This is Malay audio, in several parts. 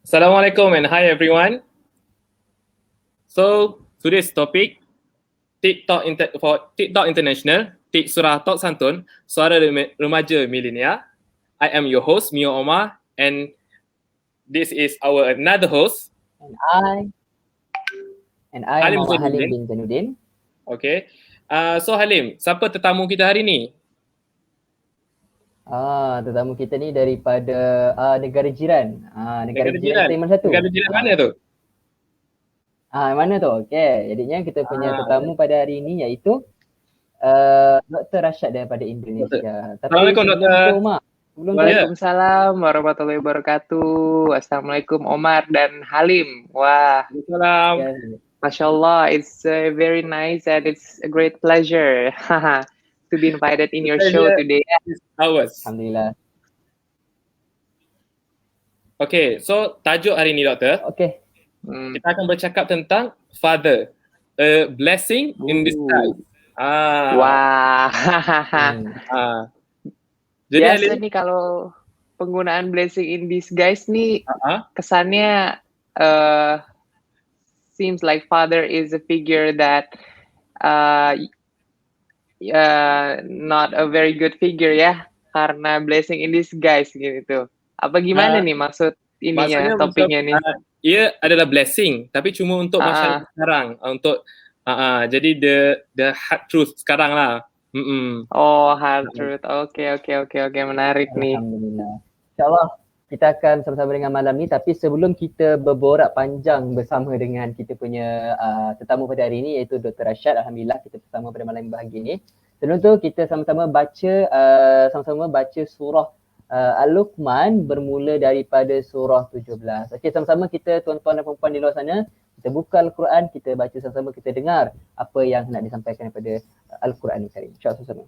Assalamualaikum and hi everyone. So today's topic for TikTok International, Tik Surah Tok Santun, Suara Remaja Milenia. I am your host Mio Omar and this is our another host. And I Halim Muhammad Halim Zainuddin. bin Zainuddin. Okay. So Halim, siapa tetamu kita hari ni? Tetamu kita ni daripada negara jiran. Negara jiran Timur Satu. Negara jiran mana tu? Mana tu? Okey, jadinya kita punya tetamu pada hari ini iaitu Dr. Rashad daripada Indonesia. Assalamualaikum Dr. Waalaikumsalam warahmatullahi wabarakatuh. Assalamualaikum Omar dan Halim. Wah, Waalaikumsalam. Masya Allah, it's very nice and it's a great pleasure to be invited in your show today. Ours. Alhamdulillah. Okay, so tajuk hari ni Doktor. Okay. Kita akan bercakap tentang father, a blessing in disguise. Wah. Jadi biasa nih kalau penggunaan blessing in disguise nih kesannya seems like father is a figure that not a very good figure ya, karena blessing in disguise gitu. Apa gimana nih maksud ininya, topiknya nih? Ia adalah blessing tapi cuma untuk masyarakat sekarang, untuk jadi the hard truth sekarang lah. Oh, hard truth. Oke, menarik nih. Alhamdulillah. InsyaAllah kita akan sama-sama dengan malam ni, tapi sebelum kita berborak panjang bersama dengan kita punya tetamu pada hari ini iaitu Dr. Rashad, alhamdulillah kita bersama pada malam bahagia ni. Sebelum tu kita sama-sama baca surah Al-Luqman bermula daripada surah 17. Okey, sama-sama kita tuan-tuan dan puan-puan di luar sana, kita buka Al-Quran, kita baca sama-sama, kita dengar apa yang nak disampaikan daripada Al-Quran ni Karim. InsyaAllah sama-sama.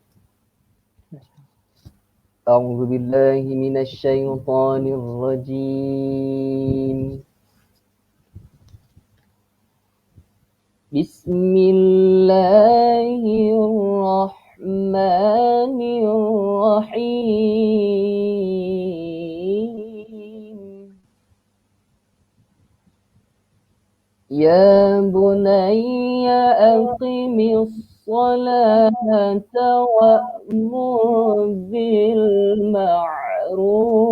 A'udzu billahi minasyaitonir rajim. Bismillahirrahmanirrahim. Ya bunayya aqimis salata wa'mur bil ma'ruf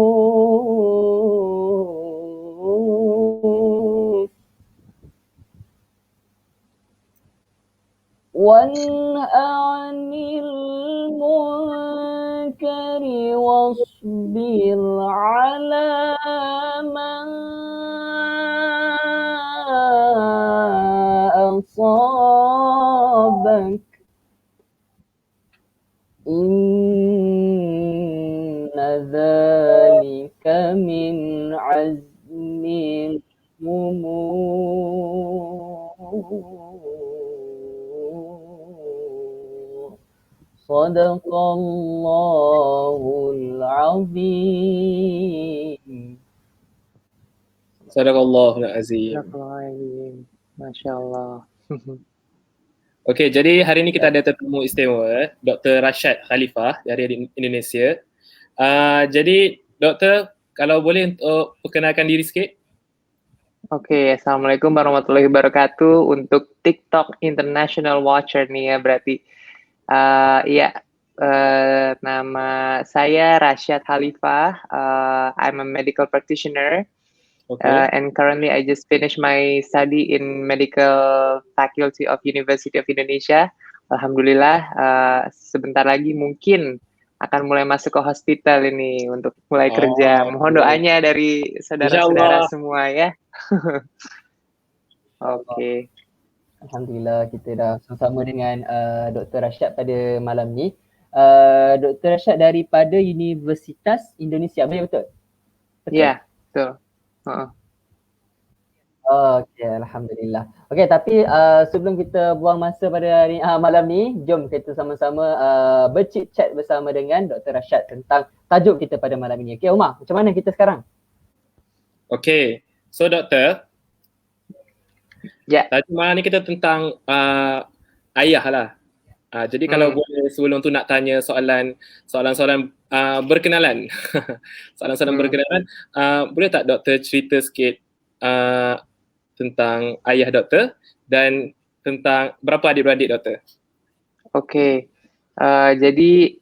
wanha 'anil munkari wasbir 'ala ma asabak inna dzalika min azmil umur. Sadaqallahul azim. Sadaqallahul azim. Masya Allah. Okey, jadi hari ni kita ada tetamu istimewa, Dr. Rashad Khalifah dari Indonesia. Jadi Doktor, kalau boleh untuk perkenalkan diri sikit. Oke, Assalamualaikum warahmatullahi wabarakatuh. Untuk TikTok International Watcher nih ya berarti. Nama saya Rashad Khalifah. I'm a medical practitioner. And currently I just finished my study in medical faculty of University of Indonesia. Alhamdulillah, sebentar lagi mungkin akan mulai masuk ke hospital ini untuk mulai kerja. Mohon doanya dari saudara-saudara semua ya. Oke. Alhamdulillah kita dah sama-sama dengan Dr. Rashad pada malam ni. Dr. Rashad daripada Universitas Indonesia, betul? Ya, betul. Okey, alhamdulillah. Okey, tapi sebelum kita buang masa pada hari malam ni, jom kita sama-sama berchat bersama dengan Dr. Rashad tentang tajuk kita pada malam ini. Okey, Umar, macam mana kita sekarang? Okey, so Doktor, tajuk malam ni kita tentang ayah lah. Jadi kalau boleh sebelum tu nak tanya soalan berkenalan. Soalan-soalan berkenalan. Boleh tak doktor cerita sikit tentang ayah doktor dan tentang berapa adik-beradik doktor? Oke. Jadi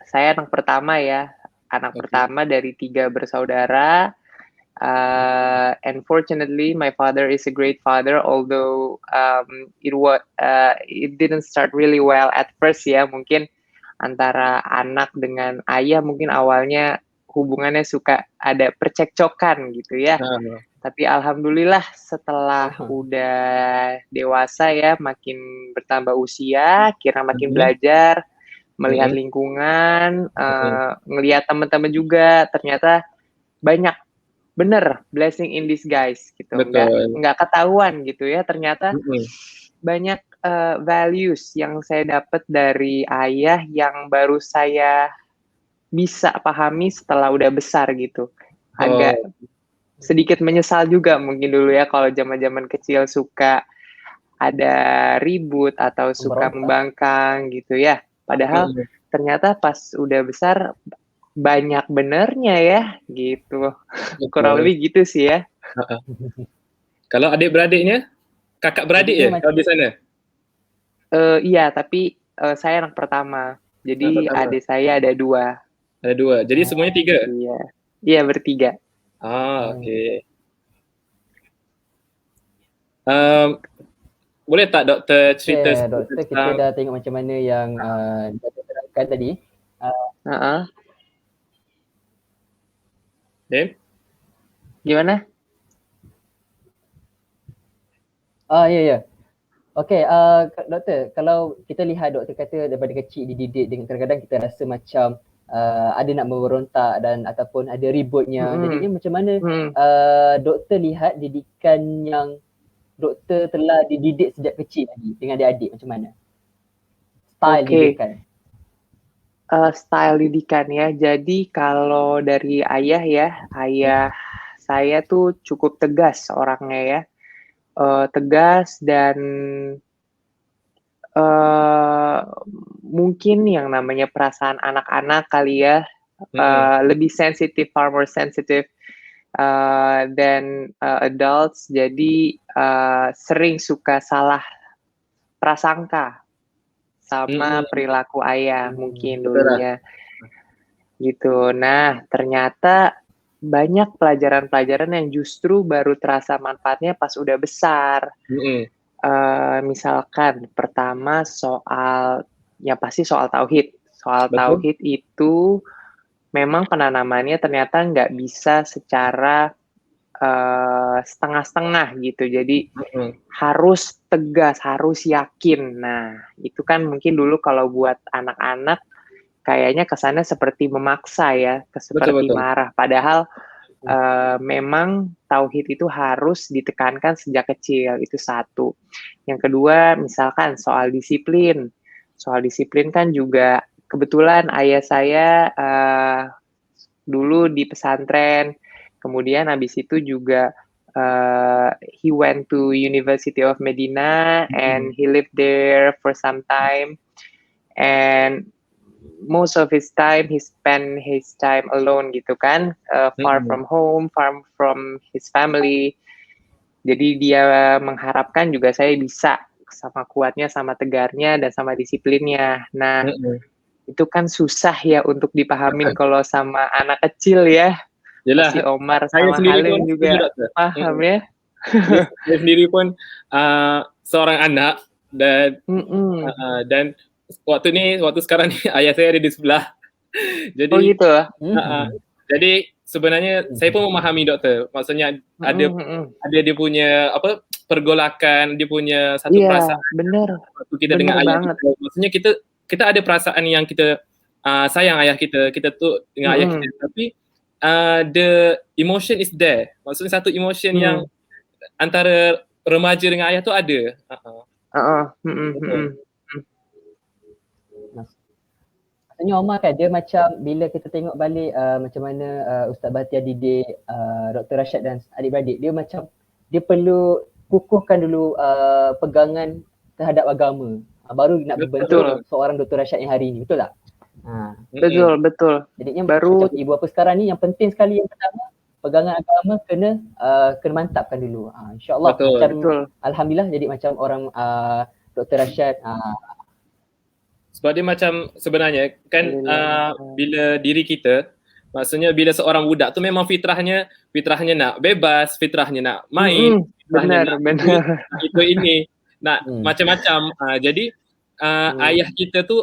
saya anak pertama ya. Anak pertama dari 3 bersaudara. And fortunately, my father is a great father. Although it didn't start really well at first ya. Mungkin antara anak dengan ayah mungkin awalnya hubungannya suka ada percekcokan gitu ya. Tapi alhamdulillah setelah udah dewasa ya, makin bertambah usia, kira makin belajar, melihat lingkungan, ngelihat teman-teman juga, ternyata banyak bener blessing in disguise gitu. Nggak ketahuan gitu ya, ternyata banyak values yang saya dapat dari ayah yang baru saya bisa pahami setelah udah besar gitu. Agak sedikit menyesal juga mungkin dulu ya kalau zaman-zaman kecil suka ada ribut atau suka membangkang gitu ya. Padahal ternyata pas udah besar banyak benernya ya gitu. Kurang lebih gitu sih ya. Kalau adik-beradiknya? Kakak beradik ya kalau di sana? Iya, tapi saya anak pertama. Jadi adik saya ada 2. Ada 2. Jadi semuanya 3? Iya. Iya, bertiga. Okey. Boleh tak doktor cerita doktor, kita dah tengok macam mana yang doktor terangkan tadi. Gimana? Ya. Okey, doktor, kalau kita lihat doktor kata daripada kecil dididik dengan kadang-kadang kita rasa macam ada nak memberontak dan ataupun ada ributnya. Jadinya macam mana doktor lihat didikan yang doktor telah dididik sejak kecil lagi dengan adik-adik macam mana? Style didikan. Style didikan ya. Jadi kalau dari ayah ya, ayah saya tuh cukup tegas orangnya ya. Tegas dan mungkin yang namanya perasaan anak-anak kali ya, lebih sensitif, far more sensitive than adults. Jadi sering suka salah prasangka sama perilaku ayah mungkin dulunya gitu. Nah ternyata banyak pelajaran-pelajaran yang justru baru terasa manfaatnya pas udah besar. Misalkan pertama pasti soal tauhid. Soal tauhid itu memang penanamannya ternyata nggak bisa secara setengah-setengah gitu. Jadi harus tegas, harus yakin. Nah, itu kan mungkin dulu kalau buat anak-anak kayaknya kesannya seperti memaksa ya, seperti marah. Padahal memang tauhid itu harus ditekankan sejak kecil, itu satu. Yang kedua, misalkan soal disiplin. Soal disiplin kan juga kebetulan ayah saya dulu di pesantren. Kemudian habis itu juga he went to University of Medina and he lived there for some time. And most of his time he spent his time alone gitu kan, far from home, far from his family. Jadi dia mengharapkan juga saya bisa sama kuatnya, sama tegarnya, dan sama disiplinnya. Nah, itu kan susah ya untuk dipahamin kalau sama anak kecil ya. Yelah, si Omar saya sama sendiri Halim juga paham ya. Saya sendiri pun seorang anak dan dan waktu sekarang ni ayah saya ada di sebelah. Jadi gitu. Jadi sebenarnya saya pun memahami doktor. Maksudnya ada dia punya pergolakan, dia punya satu perasaan. Benar. Waktu kita dengan ayah kita. Maksudnya kita ada perasaan yang kita sayang ayah kita tuh dengan ayah kita, tapi the emotion is there. Maksudnya satu emotion yang antara remaja dengan ayah tu ada. Maksudnya Omar kan dia macam bila kita tengok balik macam mana Ustaz Bahtiar didik Dr. Rashad dan adik-beradik, dia macam dia perlu kukuhkan dulu pegangan terhadap agama baru nak berbentuk seorang Dr. Rashad yang hari ini, betul tak? Betul. Jadinya Baru macam ibu apa sekarang ni yang penting sekali yang pertama pegangan agama kena mantapkan dulu. InsyaAllah Betul. alhamdulillah jadi macam orang Dr. Rashad. Sebab dia macam sebenarnya kan bila diri kita, maksudnya bila seorang budak tu memang fitrahnya nak bebas, fitrahnya nak main, benar. Itu ini nak macam-macam. Jadi ayah kita tu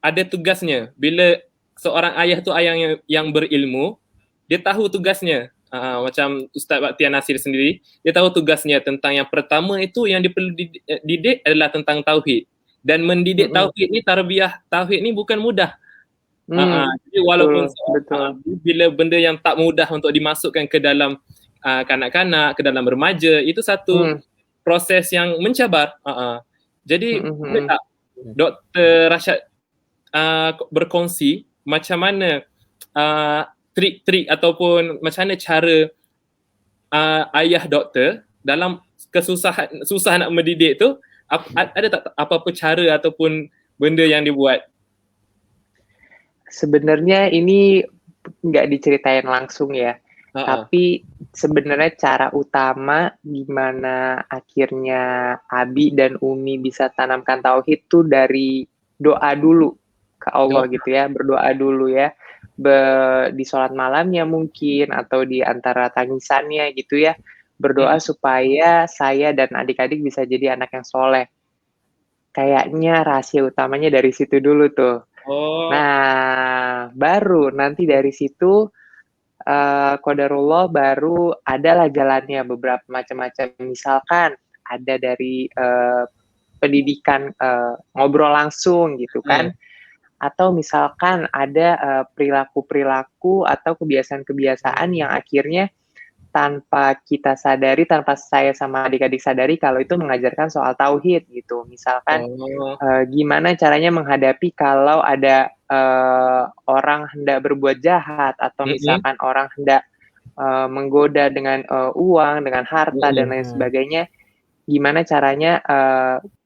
ada tugasnya. Bila seorang ayah tu ayah yang berilmu, dia tahu tugasnya. Macam Ustaz Baktiar Nasir sendiri, dia tahu tugasnya tentang yang pertama itu yang dia perlu didik adalah tentang tauhid. Dan mendidik tauhid ni, tarbiyah tauhid ni bukan mudah. Jadi walaupun bila benda yang tak mudah untuk dimasukkan ke dalam kanak-kanak, ke dalam remaja, itu satu proses yang mencabar. Jadi boleh tak Dr. Rashad berkongsi macam mana trik-trik ataupun macam mana cara ayah doktor dalam susah nak mendidik tu, ada tak apa-apa cara ataupun benda yang dibuat? Sebenarnya ini nggak diceritain langsung ya, tapi sebenarnya cara utama gimana akhirnya Abi dan Umi bisa tanamkan tauhid tuh dari doa dulu ke Allah gitu ya, berdoa dulu ya, di sholat malamnya mungkin atau di antara tangisannya gitu ya, berdoa supaya saya dan adik-adik bisa jadi anak yang soleh. Kayaknya rahasia utamanya dari situ dulu tuh. Nah, baru nanti dari situ qadarullah baru adalah jalannya beberapa macam-macam. Misalkan ada dari pendidikan ngobrol langsung gitu kan, atau misalkan ada perilaku-perilaku atau kebiasaan-kebiasaan yang akhirnya tanpa kita sadari, tanpa saya sama adik-adik sadari kalau itu mengajarkan soal tauhid gitu. Misalkan gimana caranya menghadapi kalau ada orang hendak berbuat jahat atau misalkan orang hendak menggoda dengan uang, dengan harta dan lain sebagainya. Gimana caranya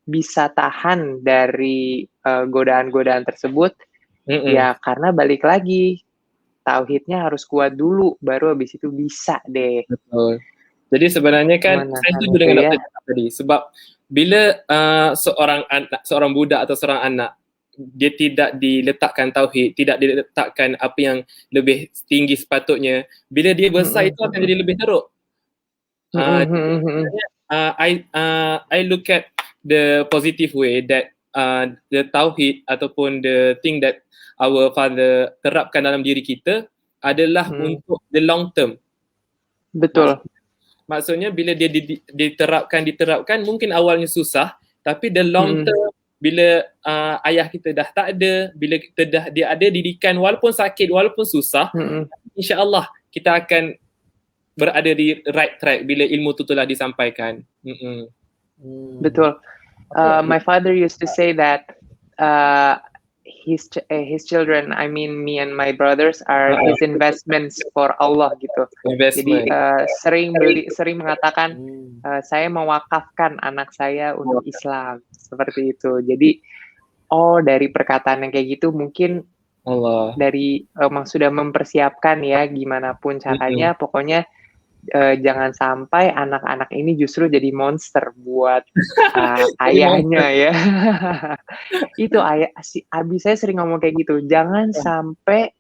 bisa tahan dari godaan-godaan tersebut? Ya karena balik lagi, tauhidnya harus kuat dulu, baru habis itu bisa deh. Betul. Jadi sebenarnya kan saya setuju dengan dokter tadi, sebab bila seorang budak atau seorang anak dia tidak diletakkan tauhid, tidak diletakkan apa yang lebih tinggi sepatutnya, bila dia besar itu akan jadi lebih teruk. I look at the positive way that the tauhid ataupun the thing that our father terapkan dalam diri kita adalah untuk the long term. Betul. Maksudnya bila dia diterapkan mungkin awalnya susah, tapi the long term bila ayah kita dah tak ada, bila dia ada didikan walaupun sakit, walaupun susah, insya-Allah kita akan berada di right track bila ilmu tu telah disampaikan. Betul. My father used to say that his children, I mean me and my brothers, are his investments for Allah gitu. Jadi sering mengatakan saya mewakafkan anak saya untuk Islam, seperti itu. Jadi dari perkataan yang kayak gitu mungkin dari memang sudah mempersiapkan ya gimana pun caranya, pokoknya jangan sampai anak-anak ini justru jadi monster buat ayahnya ya. Itu Abi saya sering ngomong kayak gitu. Jangan sampai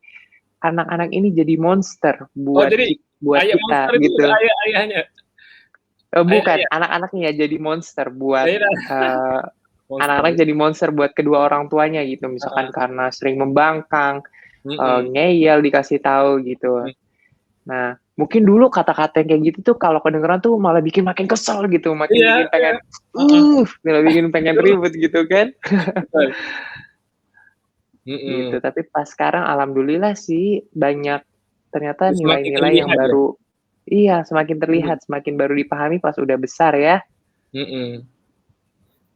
anak-anak ini jadi monster buat kita gitu. Ayahnya. Bukan, anak-anaknya jadi monster buat anak-anak jadi monster buat kedua orang tuanya gitu. Misalkan karena sering membangkang, ngeyel dikasih tahu gitu. Nah, mungkin dulu kata-kata yang kayak gitu tuh kalau kedengeran tuh malah bikin makin kesel gitu, makin bikin pengen malah bikin pengen ribut gitu kan. Gitu, tapi pas sekarang alhamdulillah sih banyak ternyata nilai-nilai yang baru semakin terlihat, semakin baru dipahami pas udah besar ya.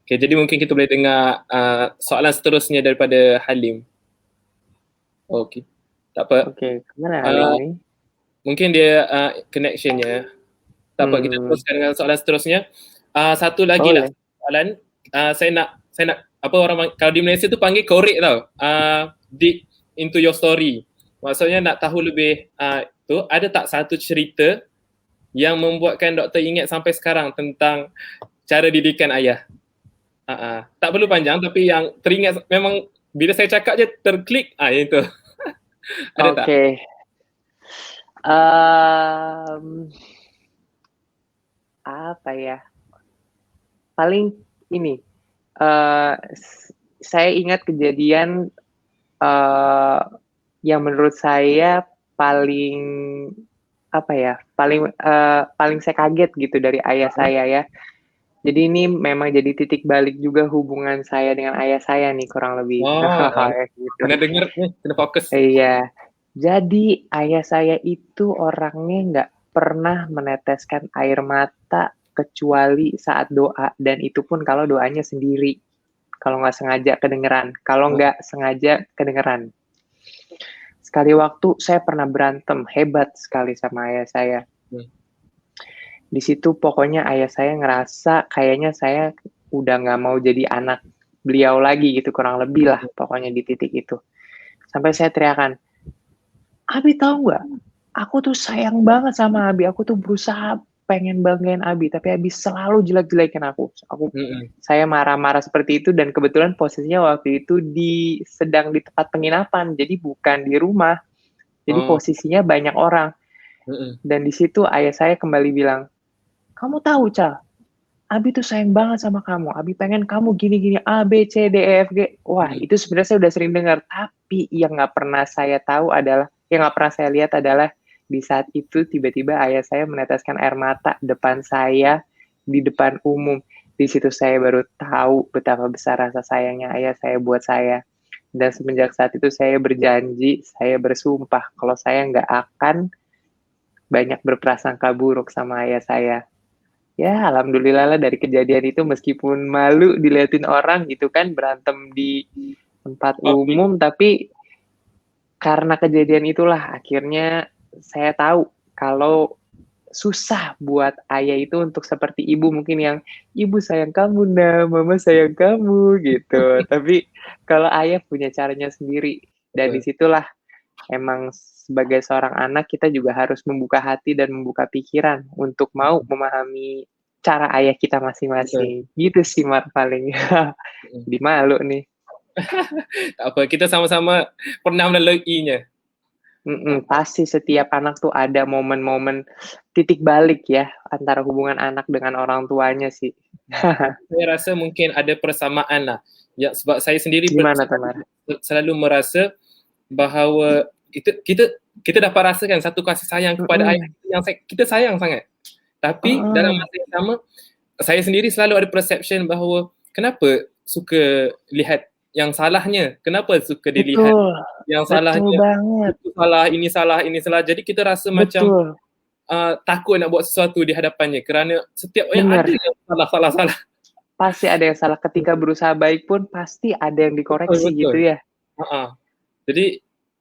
Oke, jadi mungkin kita boleh dengar soalan seterusnya daripada Halim. Okey. Tak apa. Okey, kemana Halim ni? Mungkin dia connectionnya. Tak apa, kita teruskan dengan soalan seterusnya. Satu lagi lah soalan. Saya nak apa kalau di Malaysia tu panggil korek tau, dig into your story. Maksudnya nak tahu lebih tu, ada tak satu cerita yang membuatkan doktor ingat sampai sekarang tentang cara didikan ayah? Tak perlu panjang, tapi yang teringat memang bila saya cakap je terklik, yang itu. Ada tak? Okay. Apa ya? Paling ini, saya ingat kejadian yang menurut saya paling paling saya kaget gitu dari ayah saya ya. Jadi ini memang jadi titik balik juga hubungan saya dengan ayah saya nih kurang lebih. Gitu. Kena dengar nih, kena fokus. Iya. Jadi ayah saya itu orangnya nggak pernah meneteskan air mata kecuali saat doa, dan itu pun kalau doanya sendiri. Kalau nggak sengaja kedengeran. Kalau nggak sengaja kedengeran. Sekali waktu saya pernah berantem hebat sekali sama ayah saya. Di situ pokoknya ayah saya ngerasa kayaknya saya udah nggak mau jadi anak beliau lagi gitu, kurang lebih lah pokoknya di titik itu. Sampai saya teriakan, Abi tahu nggak? Aku tuh sayang banget sama Abi. Aku tuh berusaha pengen banggain Abi, tapi Abi selalu jelek-jelekin aku. Saya marah-marah seperti itu, dan kebetulan posisinya waktu itu sedang di tempat penginapan, jadi bukan di rumah. Jadi posisinya banyak orang. Dan di situ ayah saya kembali bilang, kamu tahu, Cal, Abi tuh sayang banget sama kamu. Abi pengen kamu gini-gini, A, B, C, D, E, F, G. Wah, itu sebenarnya saya udah sering dengar. Tapi yang nggak pernah saya tahu adalah, yang nggak pernah saya lihat adalah di saat itu tiba-tiba ayah saya meneteskan air mata depan saya, di depan umum. Di situ saya baru tahu betapa besar rasa sayangnya ayah saya buat saya. Dan semenjak saat itu saya berjanji, saya bersumpah kalau saya nggak akan banyak berprasangka buruk sama ayah saya. Ya, alhamdulillah lah dari kejadian itu, meskipun malu diliatin orang gitu kan, berantem di tempat umum, tapi karena kejadian itulah akhirnya saya tahu kalau susah buat ayah itu untuk seperti ibu, mungkin yang ibu sayang kamu nah, mama sayang kamu gitu. Tapi kalau ayah punya caranya sendiri, dan disitulah emang sebagai seorang anak kita juga harus membuka hati dan membuka pikiran untuk mau memahami cara ayah kita masing-masing. Gitu sih Mar, paling. Di malu nih. Tak apa, kita sama-sama pernah melaluinya. Pasti setiap anak tuh ada momen-momen titik balik ya antara hubungan anak dengan orang tuanya sih. Saya rasa mungkin ada persamaan lah. Ya, sebab saya sendiri selalu merasa bahawa kita dapat rasakan satu kasih sayang kepada ayah yang kita sayang sangat. Tapi dalam masa yang sama, saya sendiri selalu ada perception bahawa kenapa suka lihat yang salahnya, kenapa suka dilihat yang salahnya. Betul banget. Itu salah, ini salah. Jadi kita rasa macam takut nak buat sesuatu di hadapannya kerana setiap yang ada yang salah. Pasti ada yang salah. Ketika berusaha baik pun pasti ada yang dikoreksi. Betul. Gitu ya. Jadi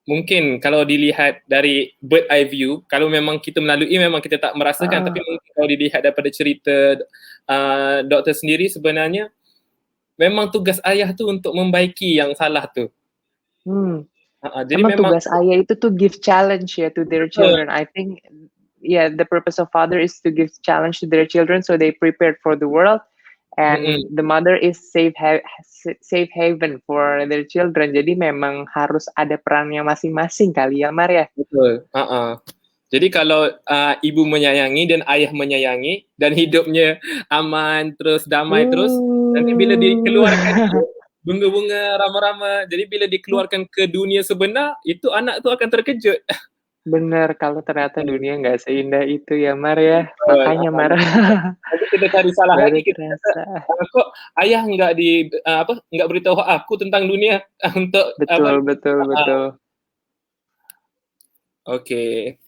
mungkin kalau dilihat dari bird eye view, kalau memang kita melalui memang kita tak merasakan, tapi mungkin kalau dilihat daripada cerita doktor sendiri, sebenarnya memang tugas ayah tu untuk membaiki yang salah tu. Jadi memang tugas ayah itu to give challenge ya to their children. I think the purpose of father is to give challenge to their children so they prepared for the world, and the mother is safe haven for their children. Jadi memang harus ada perannya masing-masing kali ya Mar ya. Betul. Jadi kalau ibu menyayangi dan ayah menyayangi dan hidupnya aman terus, damai terus, nanti bila dikeluarkan bunga-bunga rama-rama, jadi bila dikeluarkan ke dunia sebenar, itu anak tu akan terkejut. Bener, kalau ternyata dunia nggak seindah itu ya Mar ya. Makanya Mar. Nanti kita cari salah lagi, kok ayah nggak beritahu aku tentang dunia untuk betul. Okay.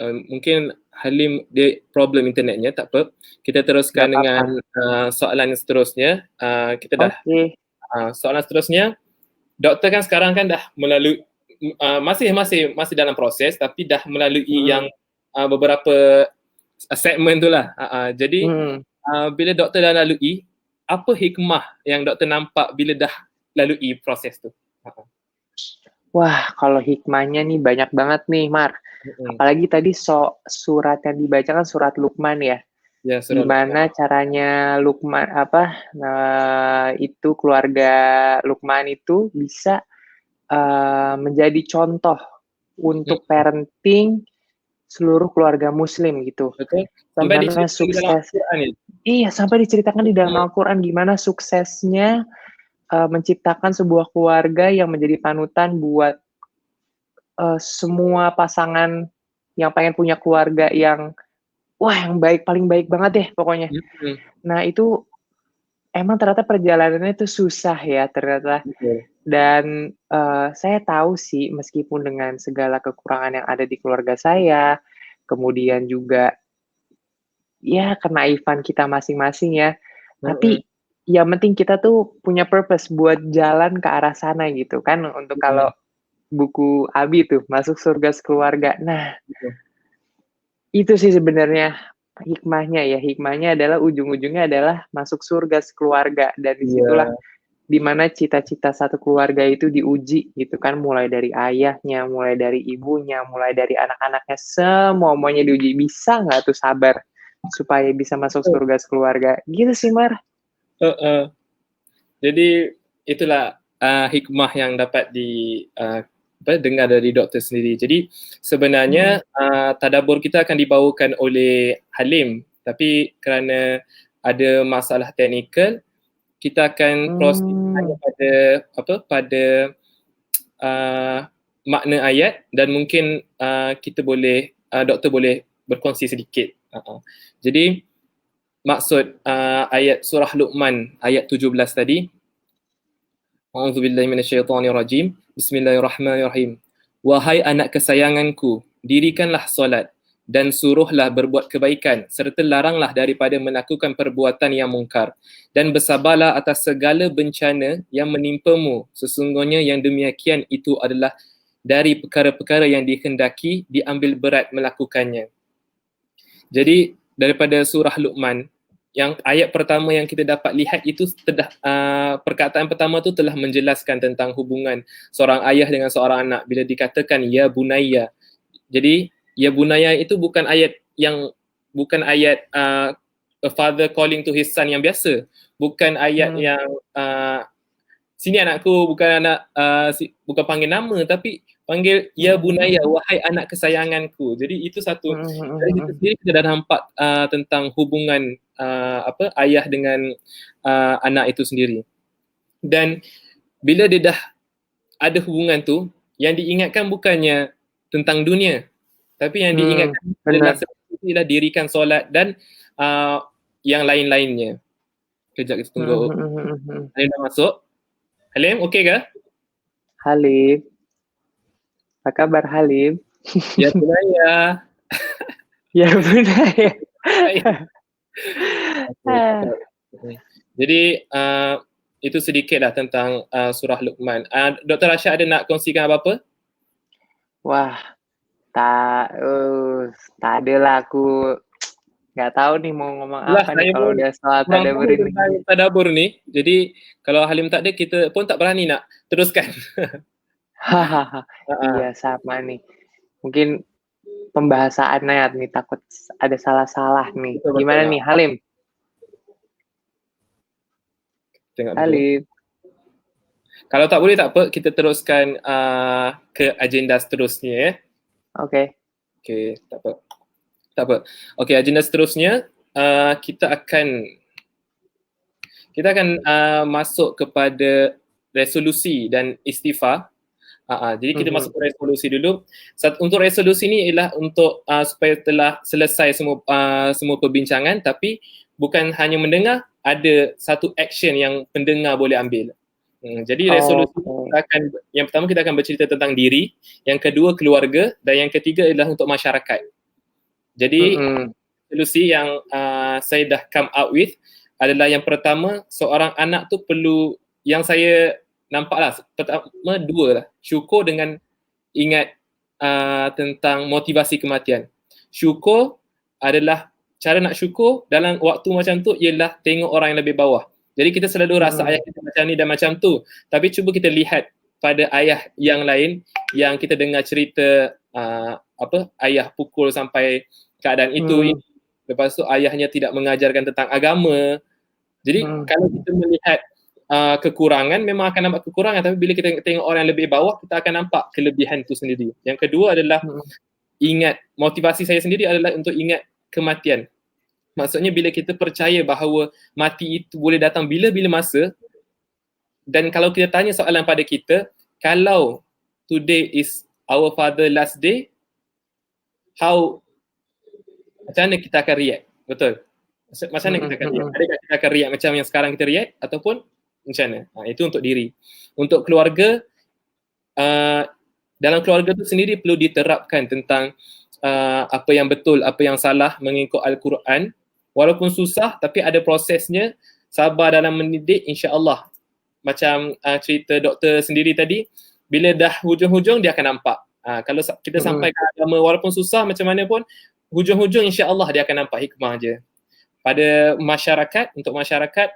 Mungkin Halim dia problem internetnya, tak apa. Kita teruskan dengan soalan yang seterusnya. Soalan seterusnya, doktor kan sekarang kan dah melalui masih dalam proses, tapi dah melalui yang beberapa segmen tu lah. Jadi bila doktor dah lalui, apa hikmah yang doktor nampak bila dah lalui proses tu? Wah, kalau hikmahnya nih banyak banget nih, Mar. Mm-mm. Apalagi tadi surat yang dibacakan surat Luqman ya. Ya, surah Gimana caranya Luqman itu keluarga Luqman itu bisa menjadi contoh untuk parenting seluruh keluarga Muslim gitu. Betul. Sampai Gimana diceritakan di dalam sukses? Al-Quran ya. Iya, sampai diceritakan di dalam Al-Quran gimana suksesnya menciptakan sebuah keluarga yang menjadi panutan buat semua pasangan yang pengen punya keluarga yang yang baik, paling baik banget deh pokoknya. Nah itu emang ternyata perjalanannya itu susah ya ternyata. Betul. Dan saya tahu sih meskipun dengan segala kekurangan yang ada di keluarga saya, kemudian juga ya kenaifan kita masing-masing ya, tapi yang penting kita tuh punya purpose buat jalan ke arah sana gitu kan, untuk kalau buku Abi tuh, Masuk Surga Sekeluarga. Nah, itu sih sebenarnya hikmahnya ya, hikmahnya adalah ujung-ujungnya adalah masuk surga sekeluarga, dan disitulah dimana cita-cita satu keluarga itu diuji gitu kan, mulai dari ayahnya, mulai dari ibunya, mulai dari anak-anaknya, semuanya diuji. Bisa nggak tuh sabar supaya bisa masuk surga sekeluarga? Gitu sih, Mar. Jadi itulah hikmah yang dapat dengar dari doktor sendiri. Jadi sebenarnya tadabbur kita akan dibawakan oleh Halim, tapi kerana ada masalah teknikal, kita akan proses hanya pada makna ayat, dan mungkin doktor boleh berkongsi sedikit. Jadi maksud ayat surah Luqman ayat 17 tadi, A'udzubillahi minasyaitonirrajim. Bismillahirrahmanirrahim. Wahai anak kesayanganku, dirikanlah solat dan suruhlah berbuat kebaikan, serta laranglah daripada melakukan perbuatan yang mungkar, dan bersabarlah atas segala bencana yang menimpamu. Sesungguhnya yang demikian itu adalah dari perkara-perkara yang dikehendaki diambil berat melakukannya. Jadi daripada surah Luqman, yang ayat pertama yang kita dapat lihat itu perkataan pertama tu telah menjelaskan tentang hubungan seorang ayah dengan seorang anak bila dikatakan ya bunayya. Jadi ya bunayya itu bukan ayat a father calling to his son yang biasa, bukan ayat yang sini anakku, bukan bukan panggil nama, tapi panggil ya bunayya, wahai anak kesayanganku. Jadi itu satu. Dari kita sendiri kita dah nampak tentang hubungan ayah dengan anak itu sendiri. Dan bila dia dah ada hubungan tu, yang diingatkan bukannya tentang dunia, tapi yang diingatkan adalah dirikan solat dan yang lain-lainnya. Kejap kita tunggu. Halim dah masuk. Halim, okey ke? Halim. Apa kabar Halim? Ya bunayya. Ya bunayya. Jadi itu sedikitlah tentang surah Luqman. Dr. Rasyad ada nak kongsikan apa-apa? Wah, tak ada lah, aku nggak tahu nih mau ngomong apa nih kalau udah soal tadabbur ini. Tadabbur ni, jadi kalau Halim tak ada, kita pun tak berani nak teruskan. Iya sama nih. Mungkin pembahasan ayat nih takut ada salah-salah nih. Gimana nih Halim? Halim. Kalau tak boleh tak apa, kita teruskan ke agenda seterusnya ya. Okey, tak apa. Okey, agenda seterusnya kita akan masuk kepada resolusi dan istighfar. Jadi kita masuk ke resolusi dulu. Untuk resolusi ni ialah untuk supaya telah selesai semua perbincangan, tapi bukan hanya mendengar, ada satu action yang pendengar boleh ambil. Jadi resolusi yang pertama kita akan bercerita tentang diri, yang kedua keluarga, dan yang ketiga adalah untuk masyarakat. Jadi resolusi yang saya dah come up with adalah yang pertama, seorang anak tu perlu, yang saya nampaklah pertama dua lah, syukur dengan ingat tentang motivasi kematian. Syukur adalah, cara nak syukur dalam waktu macam tu ialah tengok orang yang lebih bawah. Jadi kita selalu rasa ayah kita macam ni dan macam tu. Tapi cuba kita lihat pada ayah yang lain yang kita dengar cerita ayah pukul sampai keadaan itu. Lepas tu ayahnya tidak mengajarkan tentang agama. Jadi kalau kita melihat kekurangan, memang akan nampak kekurangan, tapi bila kita tengok orang yang lebih bawah, kita akan nampak kelebihan itu sendiri. Yang kedua adalah ingat, motivasi saya sendiri adalah untuk ingat kematian. Maksudnya bila kita percaya bahawa mati itu boleh datang bila-bila masa, dan kalau kita tanya soalan pada kita, kalau today is our father last day, macam mana kita akan react? Betul? Macam mana kita akan react? Adakah kita akan react macam yang sekarang kita react ataupun macam mana? Itu untuk diri. Untuk keluarga, dalam keluarga tu sendiri perlu diterapkan tentang apa yang betul, apa yang salah mengikut Al-Quran. Walaupun susah tapi ada prosesnya, sabar dalam mendidik, insya-Allah. Macam cerita doktor sendiri tadi, bila dah hujung-hujung dia akan nampak. Kalau kita sampai ke agama walaupun susah macam mana pun, hujung-hujung insya-Allah dia akan nampak hikmah je. Pada masyarakat, untuk masyarakat,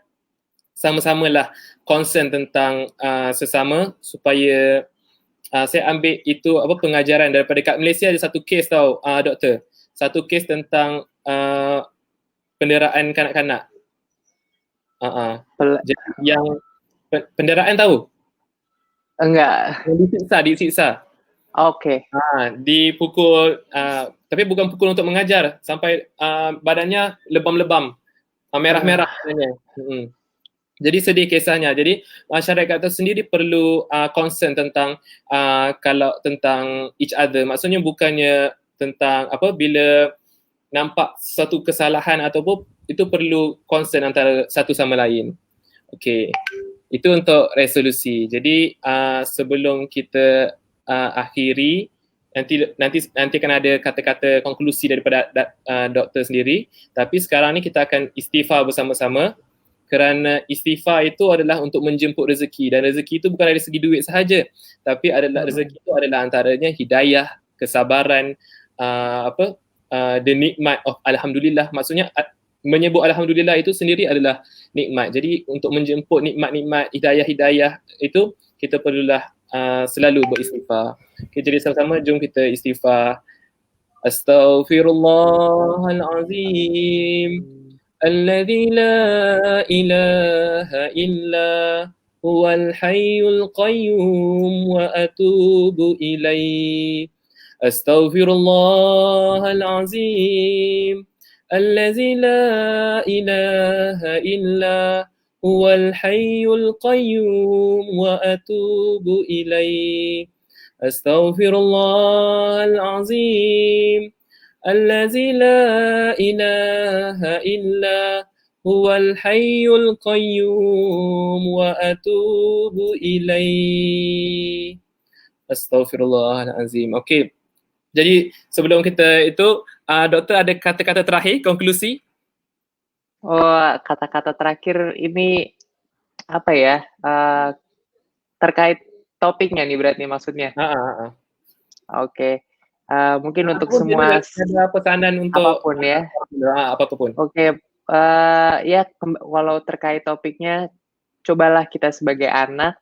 sama-samalah concern tentang sesama supaya saya ambil itu pengajaran daripada kat Malaysia. Ada satu kes tau doktor, satu kes tentang penderaan kanak-kanak. Yang penderaan tahu? Enggak. Disiksa. Okey. Dipukul, tapi bukan pukul untuk mengajar, sampai badannya lebam-lebam, merah-merah sebenarnya. Jadi sedih kisahnya. Jadi masyarakat itu sendiri perlu concern tentang kalau tentang each other. Maksudnya bukannya tentang bila nampak satu kesalahan ataupun itu perlu concern antara satu sama lain. Okey. Itu untuk resolusi. Jadi sebelum kita akhiri, nanti akan ada kata-kata konklusi daripada doktor sendiri. Tapi sekarang ni kita akan istighfar bersama-sama, kerana istighfar itu adalah untuk menjemput rezeki, dan rezeki itu bukan dari segi duit sahaja, tapi adalah rezeki itu adalah antaranya hidayah, kesabaran, the nikmat of alhamdulillah. Maksudnya menyebut alhamdulillah itu sendiri adalah nikmat. Jadi untuk menjemput nikmat-nikmat, hidayah-hidayah itu, kita perlulah selalu beristighfar. Okay, jadi sama-sama jom kita istighfar. Astaghfirullahalazim alladzi la ilaha illa huwal hayyul qayyum wa atubu ilaih. Astaghfirullahalazim alladzi la ilaha illa huwal hayyul qayyum wa atubu ilaih. Astaghfirullahalazim alladzi la ilaha illa huwal hayyul qayyum wa atubu ilaih. Astaghfirullahalazim. Okey. Jadi sebelum kita itu, doktor ada kata-kata terakhir, konklusi? Kata-kata terakhir ini apa ya? Terkait topiknya nih berarti maksudnya. Oke. Mungkin untuk semua ada pesanan untuk apapun ya. Apapun. Oke. Ya walau terkait topiknya, cobalah kita sebagai anak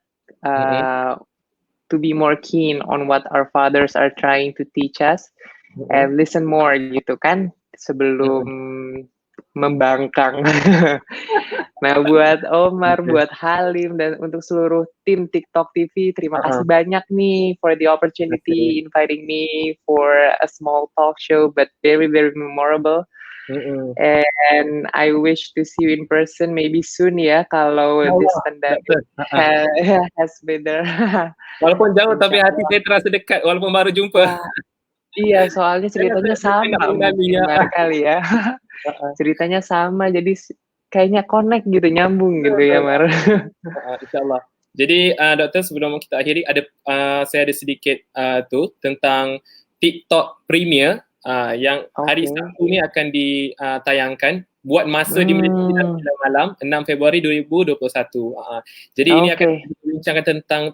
to be more keen on what our fathers are trying to teach us and listen more gitu kan sebelum membangkang. Nah, buat Omar, buat Halim, dan untuk seluruh tim TikTok TV, terima kasih banyak nih for the opportunity inviting me for a small talk show but very very memorable. And I wish to see you in person maybe soon ya, kalau this pandemic has been there. Walaupun jauh tapi hati saya terasa dekat walaupun baru jumpa. Iya, soalnya ceritanya sama kali ya. Ceritanya sama, jadi kayaknya connect gitu, nyambung gitu ya Mar. InsyaAllah. Jadi doktor, sebelum kita akhiri, saya ada sedikit tentang TikTok Premier yang hari Sabtu ni akan ditayangkan buat masa di Malaysia malam 6 Februari 2021. Jadi ini akan dibincangkan tentang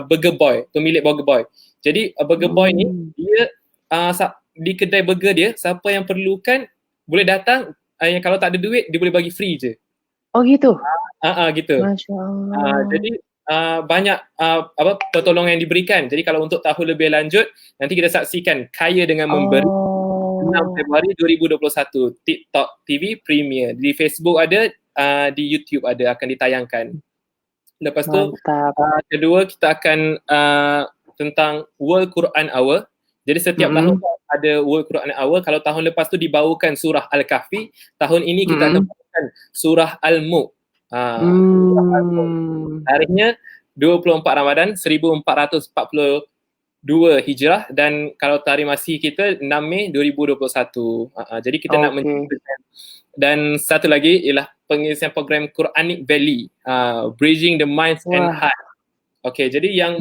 Burger Boy, pemilik Burger Boy. Jadi Burger Boy ni dia di kedai burger dia, siapa yang perlukan boleh datang, yang kalau tak ada duit dia boleh bagi free je. Oh gitu. Gitu. Masya Allah. Jadi banyak pertolongan yang diberikan. Jadi kalau untuk tahu lebih lanjut, nanti kita saksikan Kaya dengan Memberi 6 Februari 2021, TikTok TV Premier. Di Facebook ada, di YouTube ada, akan ditayangkan. Lepas tu, kedua kita akan tentang World Quran Hour. Jadi setiap tahun ada World Quran Hour. Kalau tahun lepas tu dibawakan surah Al-Kahfi, tahun ini kita akan bawakan surah Al-Mulk. Tarikhnya 24 Ramadan 1442 Hijrah, dan kalau tarikh Masihi kita 6 Mei 2021. Jadi kita nak menciptakan. Dan satu lagi ialah pengisian program Quranic Valley, Bridging the Minds and Heart. Jadi yang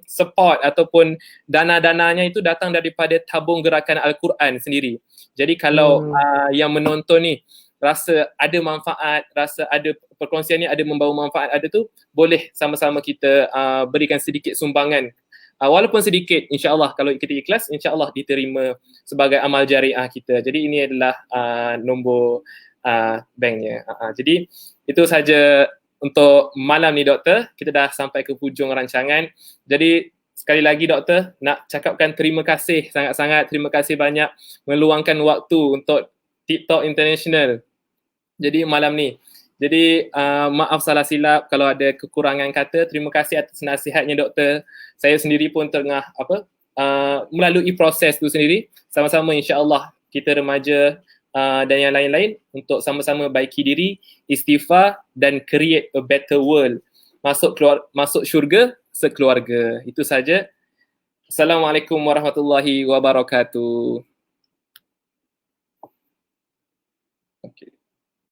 support ataupun dana-dananya itu datang daripada tabung gerakan Al-Quran sendiri. Jadi kalau yang menonton ni rasa ada manfaat, rasa ada perkongsian ni ada membawa manfaat, ada tu, boleh sama-sama kita berikan sedikit sumbangan. Walaupun sedikit, insya-Allah kalau kita ikhlas, insya-Allah diterima sebagai amal jariah kita. Jadi ini adalah nombor banknya. Jadi itu saja untuk malam ni, Doktor. Kita dah sampai ke hujung rancangan. Jadi sekali lagi, Doktor, nak cakapkan terima kasih sangat-sangat. Terima kasih banyak meluangkan waktu untuk TikTok International. Jadi malam ni. Jadi maaf salah silap kalau ada kekurangan kata. Terima kasih atas nasihatnya, Doktor. Saya sendiri pun tengah melalui proses tu sendiri. Sama-sama insya-Allah kita remaja dan yang lain-lain untuk sama-sama baiki diri, istighfar dan create a better world. Masuk syurga sekeluarga. Itu saja. Assalamualaikum warahmatullahi wabarakatuh.